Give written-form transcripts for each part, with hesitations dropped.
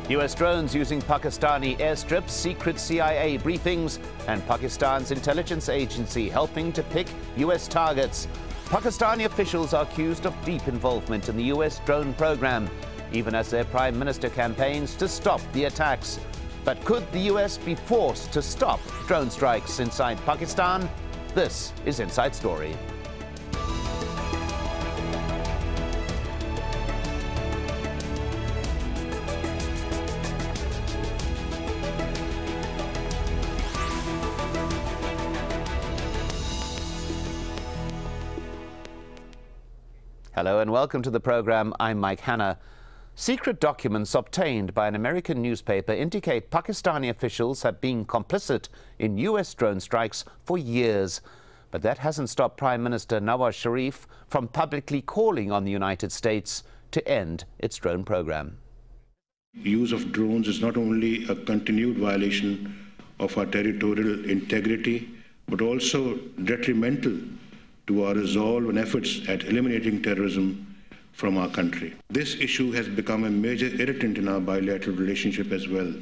US drones using Pakistani airstrips, secret CIA briefings, and Pakistan's intelligence agency helping to pick US targets. Pakistani officials are accused of deep involvement in the US drone program, even as their prime minister campaigns to stop the attacks. But could the US be forced to stop drone strikes inside Pakistan? This is Inside Story. Hello and welcome to the program. I'm Mike Hanna. Secret documents obtained by an American newspaper indicate Pakistani officials have been complicit in US drone strikes for years. But that hasn't stopped Prime Minister Nawaz Sharif from publicly calling on the United States to end its drone program. Use of drones is not only a continued violation of our territorial integrity, but also detrimental to our resolve and efforts at eliminating terrorism from our country. This issue has become a major irritant in our bilateral relationship as well.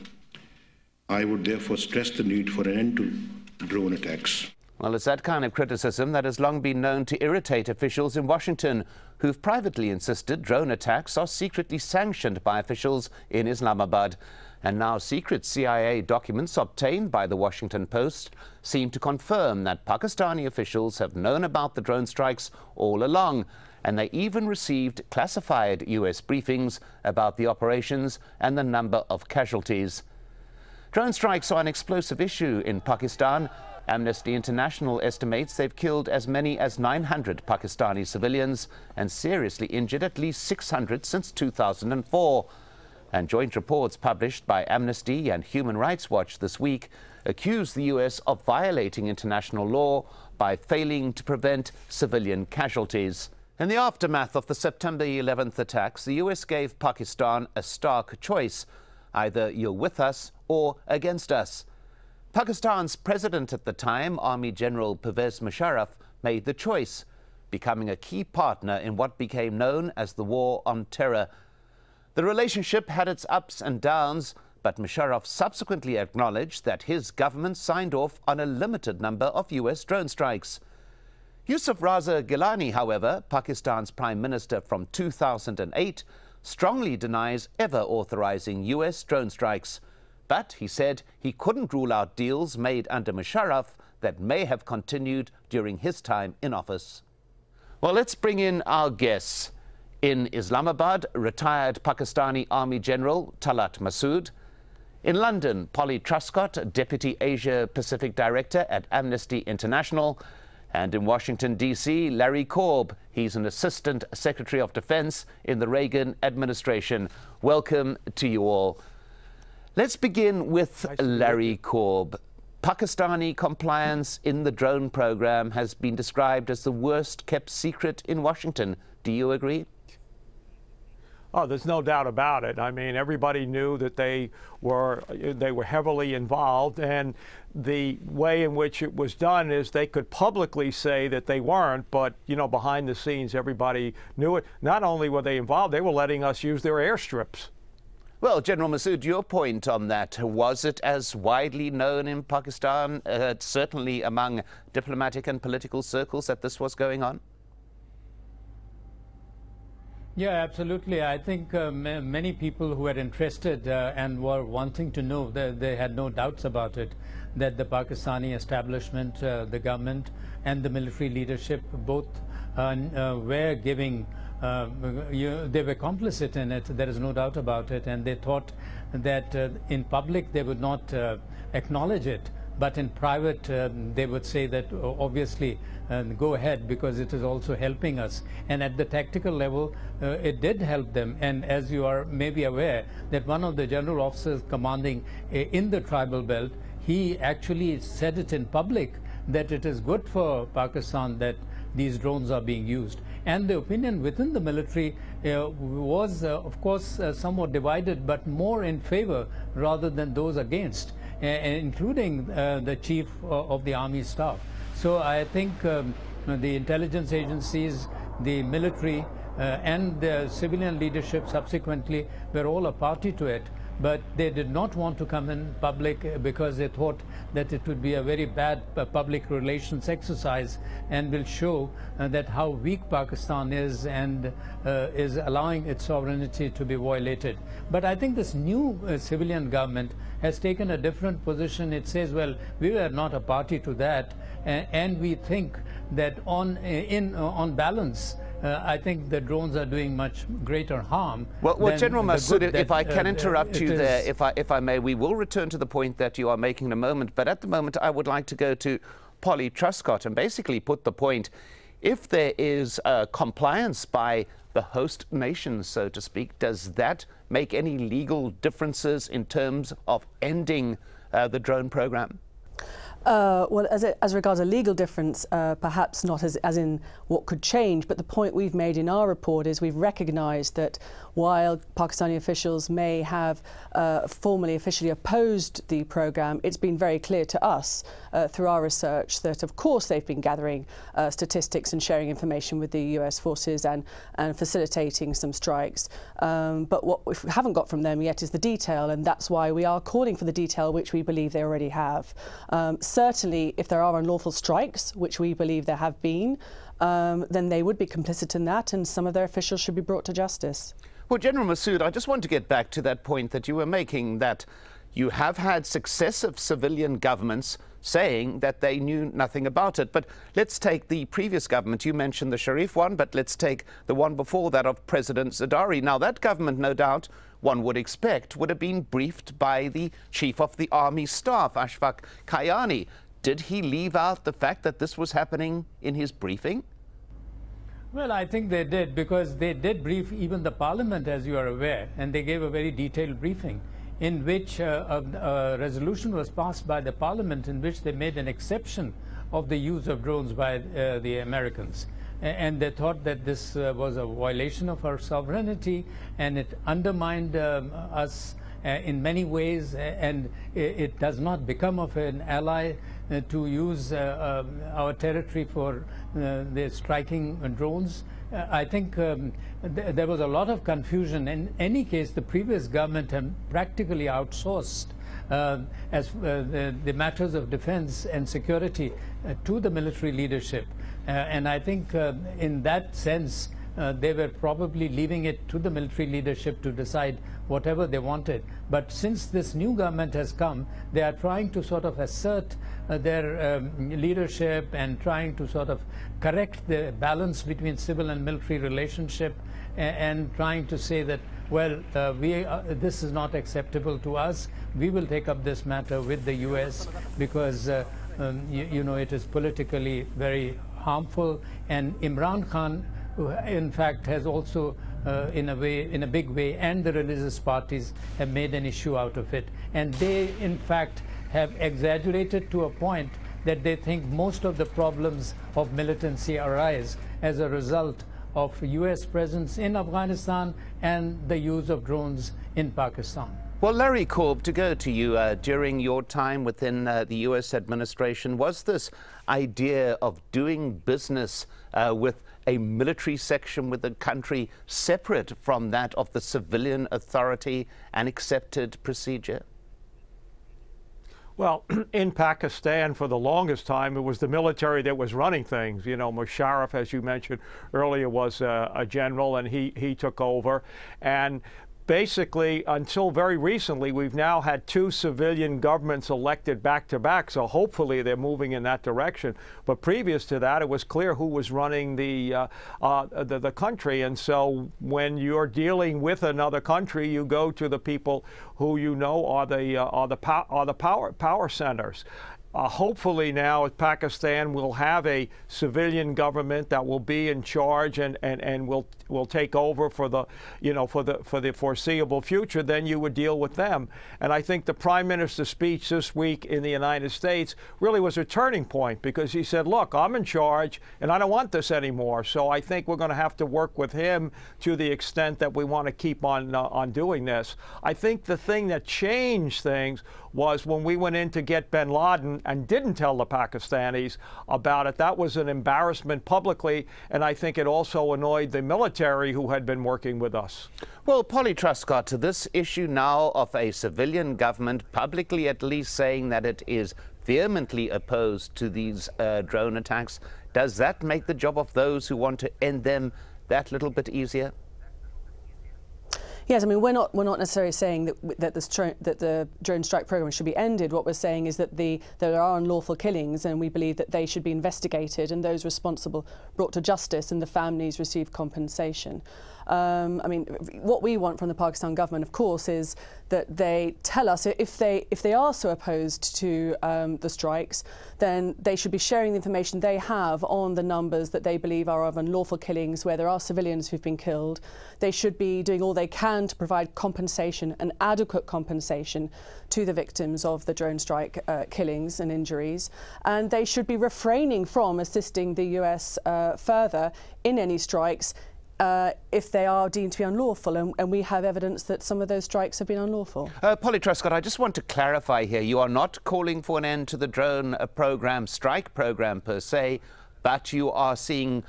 I would therefore stress the need for an end to drone attacks. Well, it's that kind of criticism that has long been known to irritate officials in Washington, who've privately insisted drone attacks are secretly sanctioned by officials in Islamabad. And now secret CIA documents obtained by the Washington Post seem to confirm that Pakistani officials have known about the drone strikes all along, and they even received classified US briefings about the operations and the number of casualties. Drone strikes are an explosive issue in Pakistan. Amnesty International estimates they've killed as many as 900 Pakistani civilians and seriously injured at least 600 since 2004. And joint reports published by Amnesty and Human Rights Watch this week accuse the US of violating international law by failing to prevent civilian casualties. In the aftermath of the September 11th attacks, the US gave Pakistan a stark choice: either you're with us or against us. Pakistan's president at the time, Army General Pervez Musharraf, made the choice, becoming a key partner in what became known as the War on Terror. The relationship had its ups and downs, but Musharraf subsequently acknowledged that his government signed off on a limited number of US drone strikes. Yusuf Raza Gilani, however, Pakistan's prime minister from 2008, strongly denies ever authorizing US drone strikes. But he said he couldn't rule out deals made under Musharraf that may have continued during his time in office. Well, let's bring in our guests. In Islamabad, retired Pakistani Army General Talat Masood. In London, Polly Truscott, Deputy Asia-Pacific Director at Amnesty International. And in Washington, D.C., Larry Korb. He's an Assistant Secretary of Defense in the Reagan administration. Welcome to you all. Let's begin with Larry Korb. Pakistani compliance in the drone program has been described as the worst kept secret in Washington. Do you agree? Oh, there's no doubt about it. I mean, everybody knew that they were heavily involved, and the way in which it was done is they could publicly say that they weren't, but, you know, behind the scenes, everybody knew it. Not only were they involved, they were letting us use their airstrips. Well, General Masood, your point on that, was it as widely known in Pakistan, certainly among diplomatic and political circles, that this was going on? Yeah, absolutely. I think many people who were interested and were wanting to know, they had no doubts about it, that the Pakistani establishment, the government and the military leadership both were giving, they were complicit in it. There is no doubt about it. And they thought that in public they would not acknowledge it, but in private they would say that obviously go ahead, because it is also helping us. And at the tactical level, it did help them. And as you are maybe aware, that one of the general officers commanding in the tribal belt, he actually said it in public that it is good for Pakistan that these drones are being used. And the opinion within the military was, of course, somewhat divided, but more in favor rather than those against, including the chief of the army staff. So I think the intelligence agencies, the military, and the civilian leadership subsequently were all a party to it. but they did not want to come in public because they thought that it would be a very bad public relations exercise and will show that how weak Pakistan is and is allowing its sovereignty to be violated. But I think this new civilian government has taken a different position. It says, well, we were not a party to that, and we think that on balance, I think the drones are doing much greater harm. Well, General Masood, if I can interrupt you there, if I may, we will return to the point that you are making in a moment. But at the moment, I would like to go to Polly Truscott and basically put the point, if there is compliance by the host nations, so to speak, does that make any legal differences in terms of ending the drone program? Well, as regards a legal difference, perhaps not as in what could change, but the point we've made in our report is we've recognised that while Pakistani officials may have formally, officially opposed the programme, it's been very clear to us through our research that, of course, they've been gathering statistics and sharing information with the US forces and facilitating some strikes. But what we haven't got from them yet is the detail, and that's why we are calling for the detail, which we believe they already have. Certainly, if there are unlawful strikes, which we believe there have been, then they would be complicit in that, and some of their officials should be brought to justice. Well, General Masood, I just want to get back to that point that you were making, that you have had successive civilian governments saying that they knew nothing about it. But let's take the previous government. You mentioned the Sharif one, but let's take the one before that of President Zardari. Now, that government, no doubt, one would expect, would have been briefed by the Chief of the Army Staff, Ashfaq Kayani. Did he leave out the fact that this was happening in his briefing? Well, I think they did, because they did brief even the Parliament, as you are aware, and they gave a very detailed briefing in which a resolution was passed by the Parliament in which they made an exception of the use of drones by the Americans. And they thought that this was a violation of our sovereignty, and it undermined us in many ways, and it does not become of an ally to use our territory for the striking drones. I think there was a lot of confusion. In any case, the previous government had practically outsourced the matters of defense and security to the military leadership. And I think in that sense, they were probably leaving it to the military leadership to decide whatever they wanted. But since this new government has come, they are trying to sort of assert their leadership and trying to sort of correct the balance between civil and military relationship, and trying to say that, well, this is not acceptable to us. We will take up this matter with the US because, you know, it is politically very harmful. And Imran Khan, who in fact has also in a big way, and the religious parties have made an issue out of it. And they in fact have exaggerated to a point that they think most of the problems of militancy arise as a result of US presence in Afghanistan and the use of drones in Pakistan. Well, Larry Korb, to go to you, during your time within the US administration, was this idea of doing business with a military section with the country separate from that of the civilian authority an accepted procedure? Well, in Pakistan, for the longest time, it was the military that was running things. You know, Musharraf, as you mentioned earlier, was a general, and he took over. And basically, until very recently, we've now had two civilian governments elected back to back, so hopefully they're moving in that direction. But previous to that, it was clear who was running the country, and so when you're dealing with another country, you go to the people who you know are the power centers. Hopefully now Pakistan will have a civilian government that will be in charge and will take over for the foreseeable future. Then you would deal with them. And I think the Prime Minister's speech this week in the United States really was a turning point, because he said, look, I'm in charge and I don't want this anymore. So I think we're going to have to work with him to the extent that we want to keep on doing this. I think the thing that changed things was when we went in to get bin Laden and didn't tell the Pakistanis about it. That was an embarrassment publicly, and I think it also annoyed the military who had been working with us. Well, Polly Truscott, to this issue now of a civilian government publicly at least saying that it is vehemently opposed to these drone attacks, does that make the job of those who want to end them that little bit easier? Yes, I mean, we're not necessarily saying that the drone strike program should be ended. What we're saying is that there are unlawful killings, and we believe that they should be investigated and those responsible brought to justice and the families receive compensation. I mean, what we want from the Pakistan government, of course, is that they tell us if they are so opposed to the strikes, then they should be sharing the information they have on the numbers that they believe are of unlawful killings where there are civilians who've been killed. They should be doing all they can to provide compensation, and adequate compensation, to the victims of the drone strike killings and injuries. And they should be refraining from assisting the US further in any strikes if they are deemed to be unlawful, and we have evidence that some of those strikes have been unlawful. Polly Truscott, I just want to clarify here, you are not calling for an end to the drone strike program per se, but you are seeing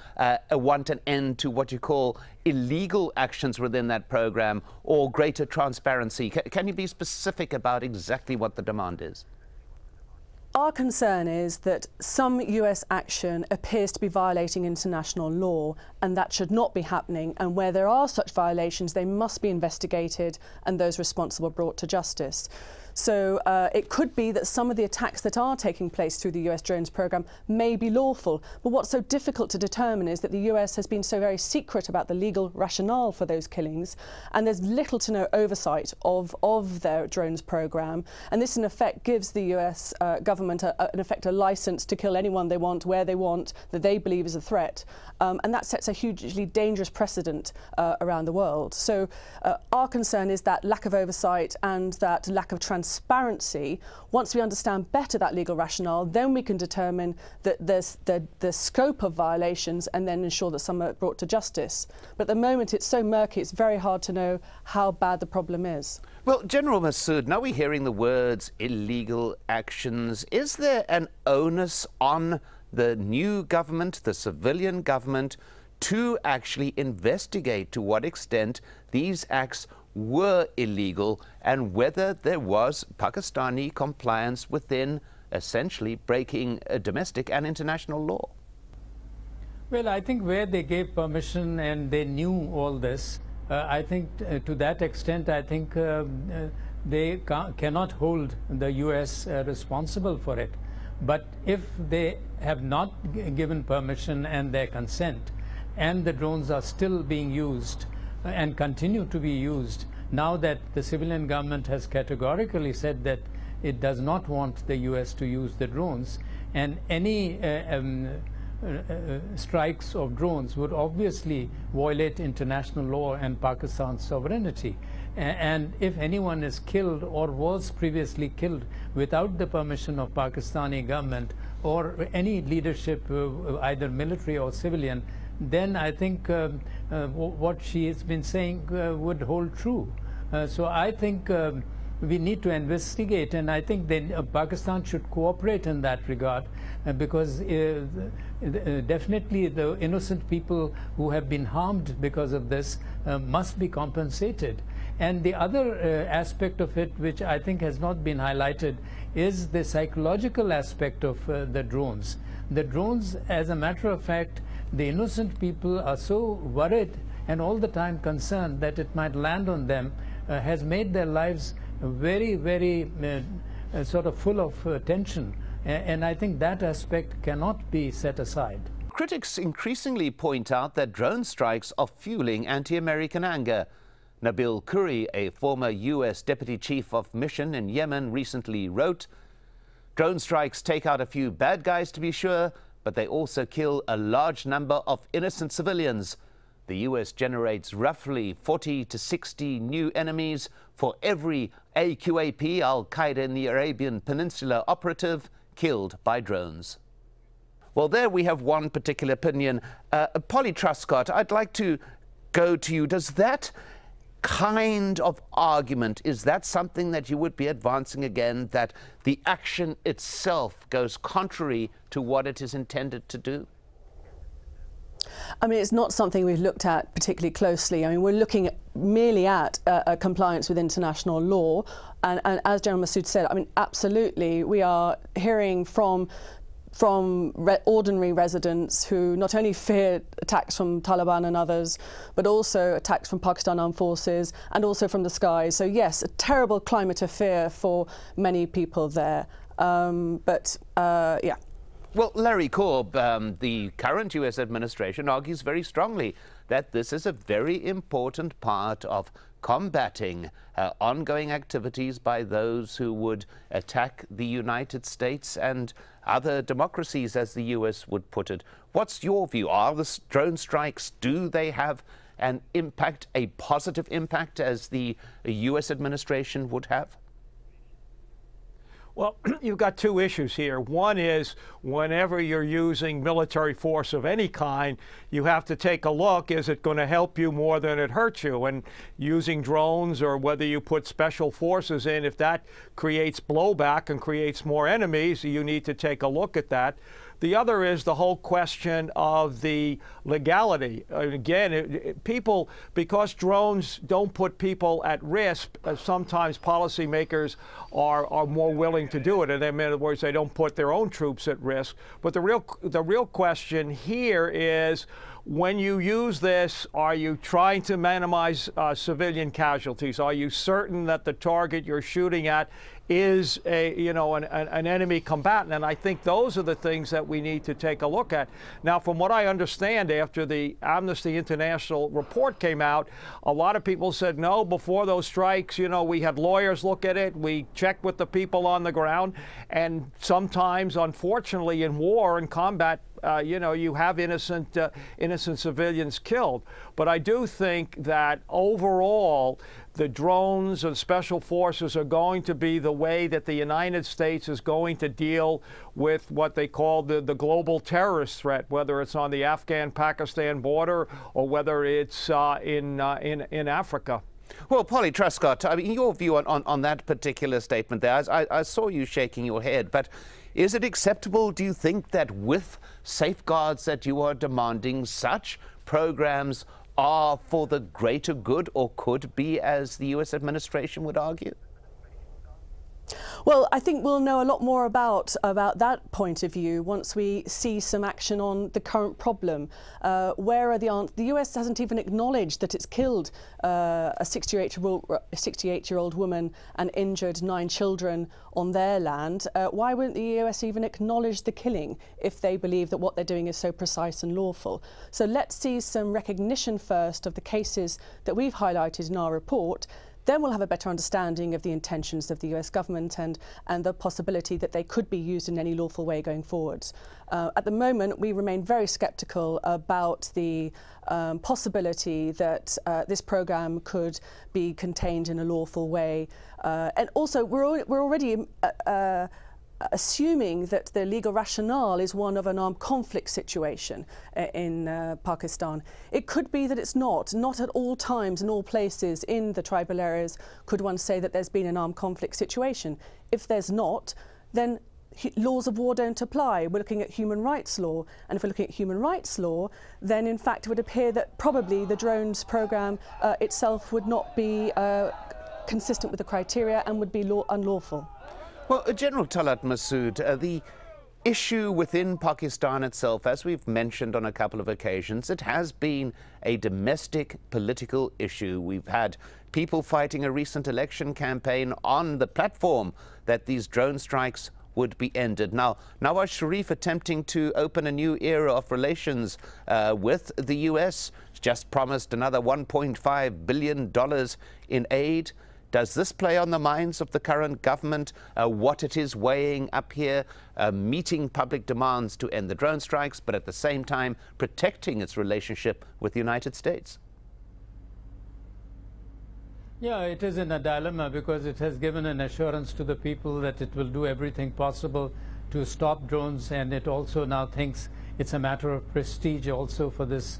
want an end to what you call illegal actions within that program or greater transparency. Can you be specific about exactly what the demand is? Our concern is that some US action appears to be violating international law, and that should not be happening, and where there are such violations, they must be investigated and those responsible brought to justice. So it could be that some of the attacks that are taking place through the US drones program may be lawful, but what's so difficult to determine is that the US has been so very secret about the legal rationale for those killings, and there's little to no oversight of their drones program, and this in effect gives the US government a license to kill anyone they want, where they want, that they believe is a threat, and that sets a hugely dangerous precedent around the world. So our concern is that lack of oversight and that lack of transparency. Once we understand better that legal rationale, then we can determine that there's the scope of violations and then ensure that some are brought to justice. But at the moment it's so murky, it's very hard to know how bad the problem is. Well, General Masood, now we're hearing the words illegal actions. Is there an onus on the new government, the civilian government, to actually investigate to what extent these acts were illegal and whether there was Pakistani compliance within essentially breaking domestic and international law? Well, I think where they gave permission and they knew all this, I think to that extent, I think they cannot hold the US responsible for it. But if they have not given permission and their consent, and the drones are still being used and continue to be used, now that the civilian government has categorically said that it does not want the US to use the drones, and any strikes of drones would obviously violate international law and Pakistan's sovereignty. And if anyone is killed or was previously killed without the permission of Pakistani government or any leadership, either military or civilian, then I think what she has been saying would hold true. So I think we need to investigate, and I think then Pakistan should cooperate in that regard, because definitely the innocent people who have been harmed because of this must be compensated. And the other aspect of it, which I think has not been highlighted, is the psychological aspect of the drones. The drones, as a matter of fact, the innocent people are so worried and all the time concerned that it might land on them, has made their lives very, very sort of full of tension. And I think that aspect cannot be set aside. Critics increasingly point out that drone strikes are fueling anti-American anger. Nabil Khoury, a former US Deputy Chief of Mission in Yemen, recently wrote, "Drone strikes take out a few bad guys to be sure, but they also kill a large number of innocent civilians. The US generates roughly 40 to 60 new enemies for every AQAP, Al-Qaeda in the Arabian Peninsula operative, killed by drones." Well, there we have one particular opinion. Polly Truscott, I'd like to go to you. Does that kind of argument, is that something that you would be advancing again, that the action itself goes contrary to what it is intended to do? I mean, it's not something we've looked at particularly closely. I mean, we're looking merely at compliance with international law. And as General Masood said, I mean, absolutely, we are hearing from ordinary residents who not only fear attacks from Taliban and others, but also attacks from Pakistan armed forces and also from the skies. So yes, a terrible climate of fear for many people there. Yeah. Well, Larry Korb, the current US administration argues very strongly that this is a very important part of combating ongoing activities by those who would attack the United States and other democracies, as the US would put it. What's your view? Are the drone strikes, do they have an impact, a positive impact, as the US administration would have? Well, you've got two issues here. One is whenever you're using military force of any kind, you have to take a look, is it going to help you more than it hurts you? And using drones, or whether you put special forces in, if that creates blowback and creates more enemies, you need to take a look at that. The other is the whole question of the legality. Again, people, because drones don't put people at risk, sometimes policymakers are more willing to do it. And in other words, they don't put their own troops at risk. But the real question here is, when you use this, are you trying to minimize civilian casualties? Are you certain that the target you're shooting at is an enemy combatant? And I think those are the things that we need to take a look at. Now, from what I understand, after the Amnesty International report came out, a lot of people said, no, before those strikes, we had lawyers look at it, we checked with the people on the ground, and sometimes, unfortunately, in war and combat, you have innocent civilians killed. But I do think that overall, the drones and special forces are going to be the way that the United States is going to deal with what they call the global terrorist threat, whether it's on the Afghan-Pakistan border or whether it's in Africa. Well, Polly Truscott, I mean, your view on that particular statement there, I saw you shaking your head, but is it acceptable, do you think, that with safeguards that you are demanding, such programs are for the greater good, or could be, as the US administration would argue? Well, I think we'll know a lot more about that point of view once we see some action on the current problem. Where are the answers? The US hasn't even acknowledged that it's killed a 68-year-old woman and injured 9 children on their land. Why wouldn't the US even acknowledge the killing if they believe that what they're doing is so precise and lawful? So let's see some recognition first of the cases that we've highlighted in our report. Then we'll have a better understanding of the intentions of the US government and the possibility that they could be used in any lawful way going forwards. At the moment, we remain very sceptical about the possibility that this program could be contained in a lawful way. And also, we're already assuming that the legal rationale is one of an armed conflict situation in Pakistan. It could be that it's not at all times, in all places, in the tribal areas, could one say that there's been an armed conflict situation. If there's not, then laws of war don't apply. We're looking at human rights law, and if we're looking at human rights law, then in fact it would appear that probably the drones program itself would not be consistent with the criteria and would be unlawful. Well, General Talat Masood, the issue within Pakistan itself, as we've mentioned on a couple of occasions, it has been a domestic political issue. We've had people fighting a recent election campaign on the platform that these drone strikes would be ended. Now, Nawaz Sharif attempting to open a new era of relations with the US, just promised another $1.5 billion in aid. Does this play on the minds of the current government, what it is weighing up here, meeting public demands to end the drone strikes, but at the same time protecting its relationship with the United States? Yeah, it is in a dilemma because it has given an assurance to the people that it will do everything possible to stop drones, and it also now thinks it's a matter of prestige also for this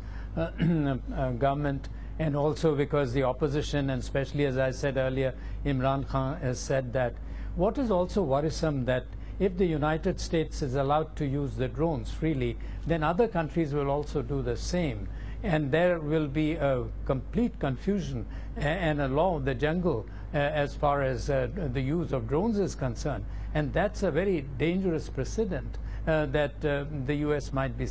government and also because the opposition, and especially as I said earlier, Imran Khan has said that. What is also worrisome that if the United States is allowed to use the drones freely, then other countries will also do the same. And there will be a complete confusion and a law of the jungle as far as the use of drones is concerned. And that's a very dangerous precedent that the U.S. might be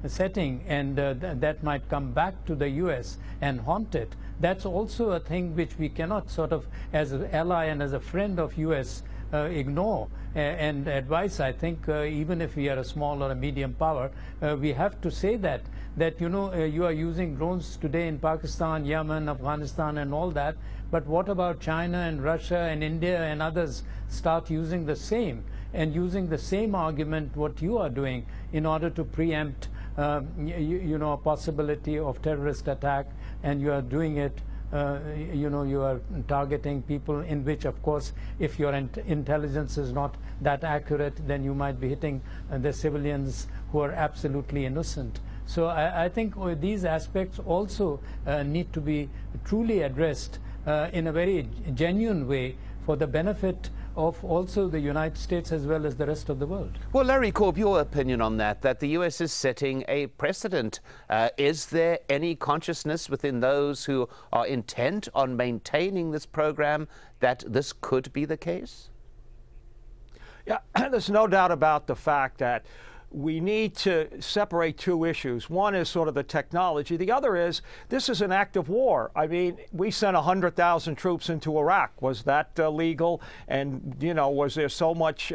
setting, and that might come back to the U.S. and haunt it. That's also a thing which we cannot sort of, as an ally and as a friend of U.S., ignore and advise. I think even if we are a small or a medium power, we have to say that you know, you are using drones today in Pakistan, Yemen, Afghanistan and all that, but what about China and Russia and India and others start using the same, and using the same argument what you are doing in order to preempt you know, a possibility of terrorist attack, and you are doing it you know, you are targeting people in which, of course, if your intelligence is not that accurate, then you might be hitting the civilians who are absolutely innocent. So I think these aspects also need to be truly addressed in a very genuine way for the benefit of also the United States as well as the rest of the world. Well, Larry Korb, your opinion on that the U.S. is setting a precedent. Is there any consciousness within those who are intent on maintaining this program that this could be the case? Yeah, there's no doubt about the fact that we need to separate two issues. One is sort of the technology. The other is this is an act of war. I mean, we sent 100,000 troops into Iraq. Was that legal? And, you know, was there so much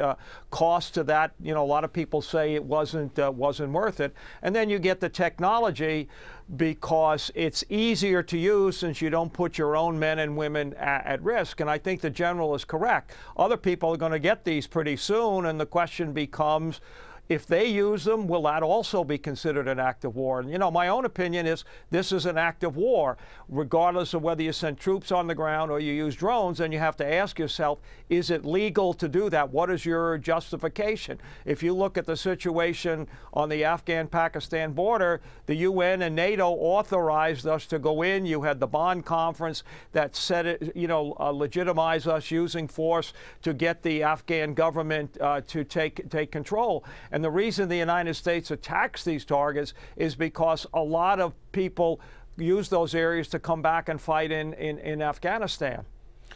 cost to that? You know, a lot of people say it wasn't worth it. And then you get the technology because it's easier to use since you don't put your own men and women at risk. And I think the general is correct. Other people are going to get these pretty soon, and the question becomes, if they use them, will that also be considered an act of war? And, you know, my own opinion is this is an act of war, regardless of whether you send troops on the ground or you use drones. And you have to ask yourself, is it legal to do that? What is your justification? If you look at the situation on the Afghan-Pakistan border, the UN and NATO authorized us to go in. You had the Bonn Conference that said it, you know, legitimized us using force to get the Afghan government to take control. And the reason the United States attacks these targets is because a lot of people use those areas to come back and fight in Afghanistan.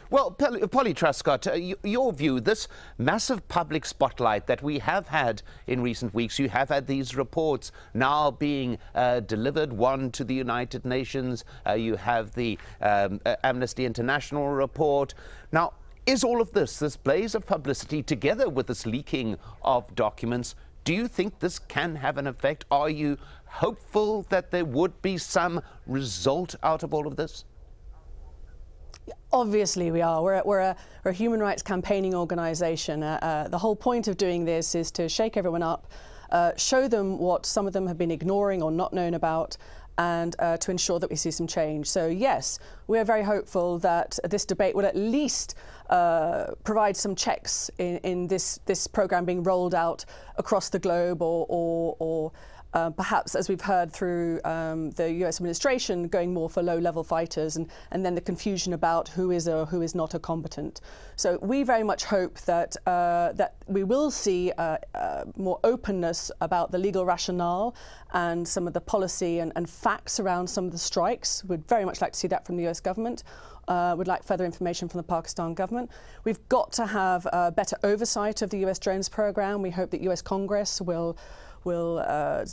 Well, Polly Truscott, your view, this massive public spotlight that we have had in recent weeks, you have had these reports now being delivered, one to the United Nations, you have the Amnesty International report. Now, is all of this blaze of publicity together with this leaking of documents, do you think this can have an effect? Are you hopeful that there would be some result out of all of this? Obviously we are. We're a human rights campaigning organisation. The whole point of doing this is to shake everyone up, show them what some of them have been ignoring or not known about, and to ensure that we see some change. So yes, we are very hopeful that this debate will at least provide some checks in this programme being rolled out across the globe, or perhaps, as we've heard through the US administration, going more for low-level fighters, and then the confusion about who is or who is not a combatant. So we very much hope that that we will see more openness about the legal rationale and some of the policy and facts around some of the strikes. We'd very much like to see that from the US government. Would like further information from the Pakistan government. We've got to have better oversight of the US drones program. We hope that US Congress will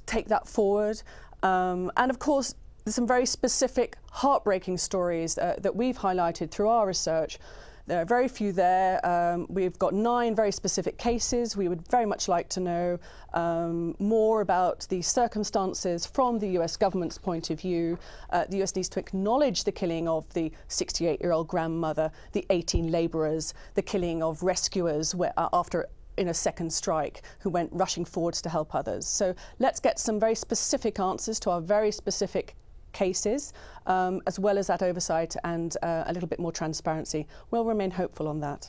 take that forward. And of course, there's some very specific, heartbreaking stories that we've highlighted through our research. There are very few there. We've got 9 very specific cases. We would very much like to know more about the circumstances from the US government's point of view. The US needs to acknowledge the killing of the 68-year-old grandmother, the 18 labourers, the killing of rescuers in a second strike who went rushing forwards to help others. So let's get some very specific answers to our very specific cases, as well as that oversight and a little bit more transparency. We'll remain hopeful on that.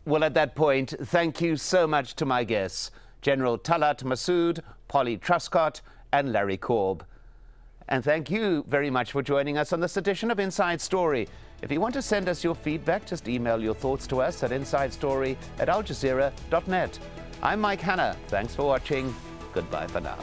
Well, at that point, thank you so much to my guests, General Talat Masood, Polly Truscott and Larry Korb. And thank you very much for joining us on this edition of Inside Story. If you want to send us your feedback, just email your thoughts to us at insidestory@aljazeera.net. I'm Mike Hanna. Thanks for watching. Goodbye for now.